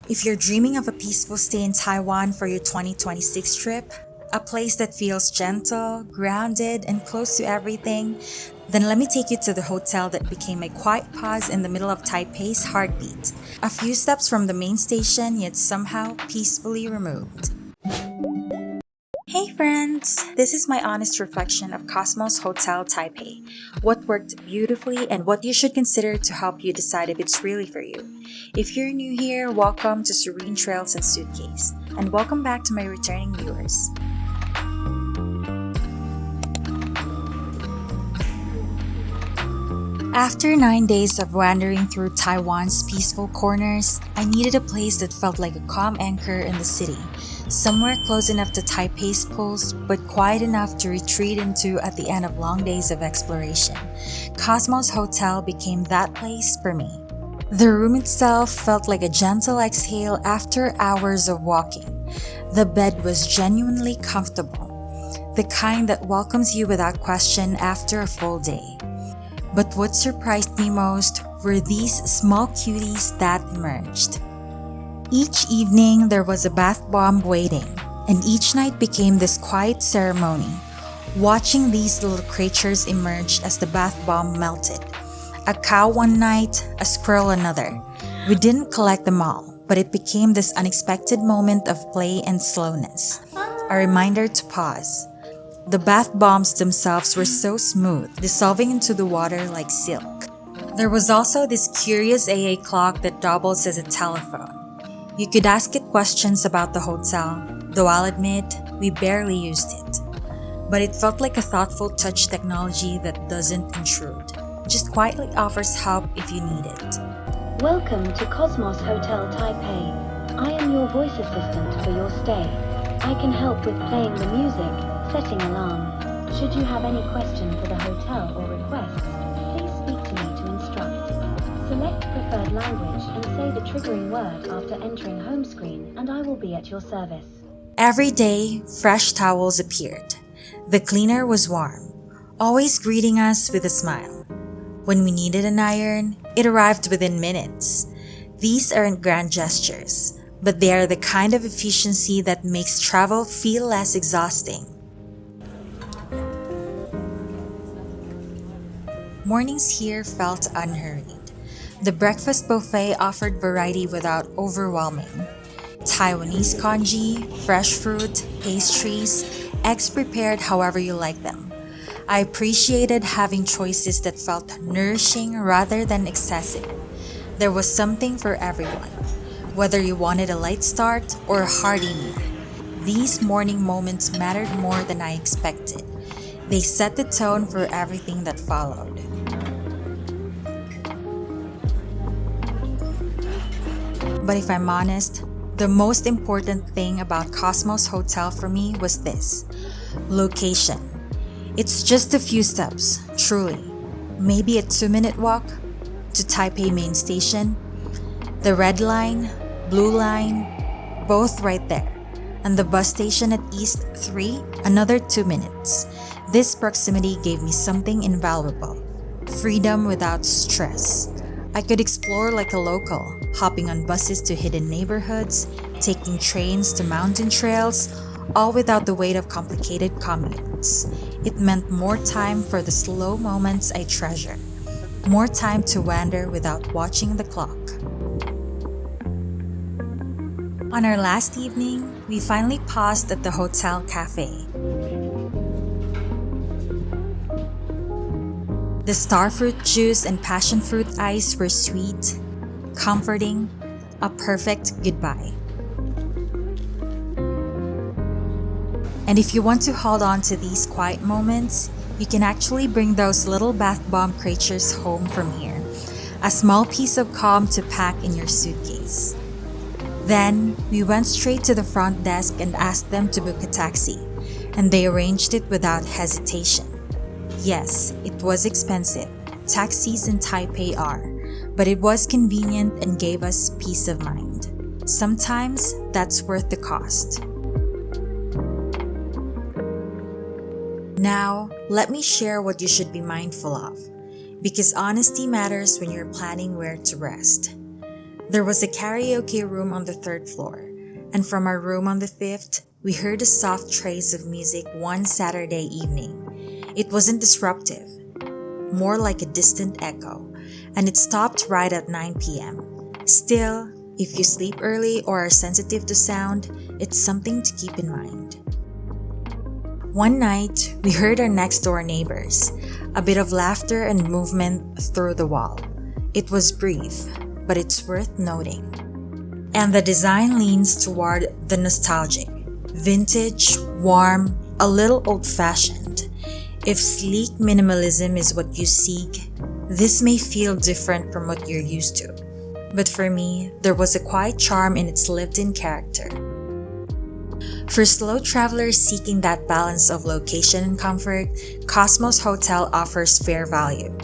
If you're dreaming of a peaceful stay in Taiwan for your 2026 trip, a place that feels gentle, grounded, and close to everything, then let me take you to the hotel that became a quiet pause in the middle of Taipei's heartbeat. A few steps from the main station, yet somehow peacefully removed. Hey friends! This is my honest reflection of Cosmos Hotel Taipei. What worked beautifully and what you should consider to help you decide if it's really for you. If you're new here, welcome to Serene Trails and Suitcase. And welcome back to my returning viewers. After 9 days of wandering through Taiwan's peaceful corners, I needed a place that felt like a calm anchor in the city. Somewhere close enough to Taipei's pulse, but quiet enough to retreat into at the end of long days of exploration. Cosmos Hotel became that place for me. The room itself felt like a gentle exhale after hours of walking. The bed was genuinely comfortable, the kind that welcomes you without question after a full day. But what surprised me most were these small cuties that emerged. Each evening there was a bath bomb waiting, and each night became this quiet ceremony, watching these little creatures emerge as the bath bomb melted. A cow one night, a squirrel another. We didn't collect them all, but it became this unexpected moment of play and slowness, a reminder to pause. The bath bombs themselves were so smooth, dissolving into the water like silk. There was also this curious AA clock that doubles as a telephone. You could ask it questions about the hotel, though I'll admit, we barely used it. But it felt like a thoughtful touch technology that doesn't intrude, just quietly offers help if you need it. Welcome to Cosmos Hotel Taipei. I am your voice assistant for your stay. I can help with playing the music, setting alarm. Should you have any question for the hotel or requests, please speak to me to instruct. Select preferred language and say the triggering word after entering home screen, and I will be at your service. Every day, fresh towels appeared. The cleaner was warm, always greeting us with a smile. When we needed an iron, it arrived within minutes. These aren't grand gestures, but they are the kind of efficiency that makes travel feel less exhausting. Mornings here felt unhurried. The breakfast buffet offered variety without overwhelming. Taiwanese congee, fresh fruit, pastries, eggs prepared however you like them. I appreciated having choices that felt nourishing rather than excessive. There was something for everyone, whether you wanted a light start or a hearty meal. These morning moments mattered more than I expected. They set the tone for everything that followed. But if I'm honest, the most important thing about Cosmos Hotel for me was this: location. It's just a few steps, truly. Maybe a 2-minute walk to Taipei Main Station. The red line, blue line, both right there. And the bus station at East 3, another 2 minutes. This proximity gave me something invaluable: freedom without stress. I could explore like a local, hopping on buses to hidden neighborhoods, taking trains to mountain trails, all without the weight of complicated commutes. It meant more time for the slow moments I treasure, more time to wander without watching the clock. On our last evening, we finally paused at the hotel cafe. The starfruit juice and passion fruit ice were sweet, comforting, a perfect goodbye. And if you want to hold on to these quiet moments, you can actually bring those little bath bomb creatures home from here. A small piece of calm to pack in your suitcase. Then, we went straight to the front desk and asked them to book a taxi, and they arranged it without hesitation. Yes, it was expensive. Taxis in Taipei are, but it was convenient and gave us peace of mind. Sometimes, that's worth the cost. Now, let me share what you should be mindful of, because honesty matters when you're planning where to rest. There was a karaoke room on the third floor, and from our room on the fifth, we heard the soft trace of music one Saturday evening. It wasn't disruptive, more like a distant echo, and it stopped right at 9 p.m. Still, if you sleep early or are sensitive to sound, it's something to keep in mind. One night, we heard our next door neighbors, a bit of laughter and movement through the wall. It was brief, but it's worth noting. And the design leans toward the nostalgic, vintage, warm, a little old-fashioned. If sleek minimalism is what you seek, this may feel different from what you're used to. But for me, there was a quiet charm in its lived-in character. For slow travelers seeking that balance of location and comfort, Cosmos Hotel offers fair value.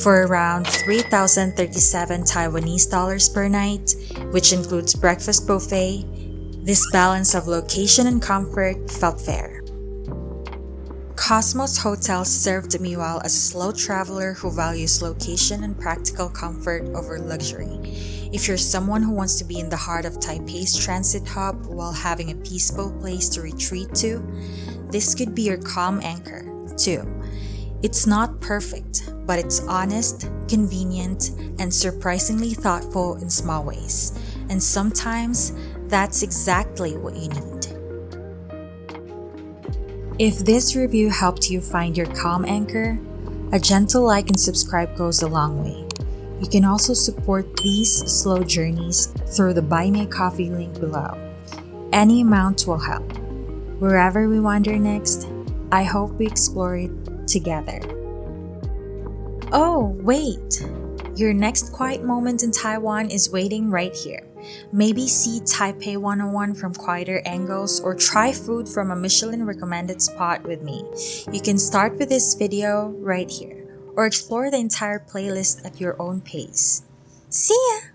For around 3,037 Taiwanese dollars per night, which includes breakfast buffet, this balance of location and comfort felt fair. Cosmos Hotel served me well as a slow traveler who values location and practical comfort over luxury. If you're someone who wants to be in the heart of Taipei's transit hub while having a peaceful place to retreat to, this could be your calm anchor, too. It's not perfect, but it's honest, convenient, and surprisingly thoughtful in small ways. And sometimes, that's exactly what you need. If this review helped you find your calm anchor, a gentle like and subscribe goes a long way. You can also support these slow journeys through the Buy Me a Coffee link below. Any amount will help. Wherever we wander next, I hope we explore it together. Oh, wait! Your next quiet moment in Taiwan is waiting right here. Maybe see Taipei 101 from quieter angles or try food from a Michelin recommended spot with me. You can start with this video right here or explore the entire playlist at your own pace. See ya!